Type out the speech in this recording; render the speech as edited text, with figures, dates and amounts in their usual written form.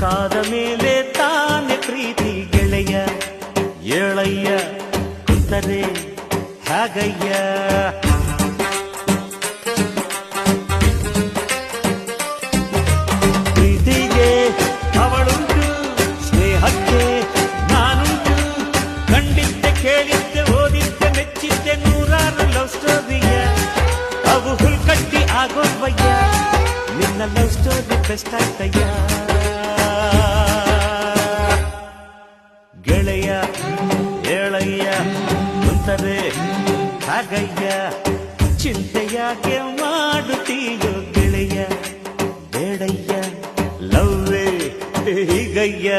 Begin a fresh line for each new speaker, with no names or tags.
ಕಾದ ಮೇಲೆ ತಾನೆ ಪ್ರೀತಿ ಗೆಳೆಯ ಏಳಯ್ಯ ಕುಂತರೆ ಹಾಗಯ್ಯ ಪ್ರೀತಿಗೆ ಅವಳುಂಟು ಸ್ನೇಹಕ್ಕೆ ನಾನುಂಟು ಕಂಡಿದ್ದೆ ಕೇಳಿದ್ದೆ ಓದಿದ್ದೆ ಮೆಚ್ಚಿದ್ದೆ ನೂರಾರು ಲವ್ ಸ್ಟೋರಿಯ ಅವು ಹುಲ್ಕಟ್ಟಿ ಆಗೋದ್ವಯ್ಯ ನಿನ್ನ ಲವ್ ಸ್ಟೋರಿ ಬೆಸ್ಟ್ ಆಯ್ತಯ್ಯ ಗೆಳೆಯ ಏಳಯ್ಯ ಕುಂತರೆ ಹಾಗಯ್ಯ ಚಿಂತೆಯಾಗೆ ಮಾಡುತ್ತೀಯೋ ಗೆಳೆಯ ಬೇಡಯ್ಯ ಲವ್ವೇ ಹೀಗಯ್ಯ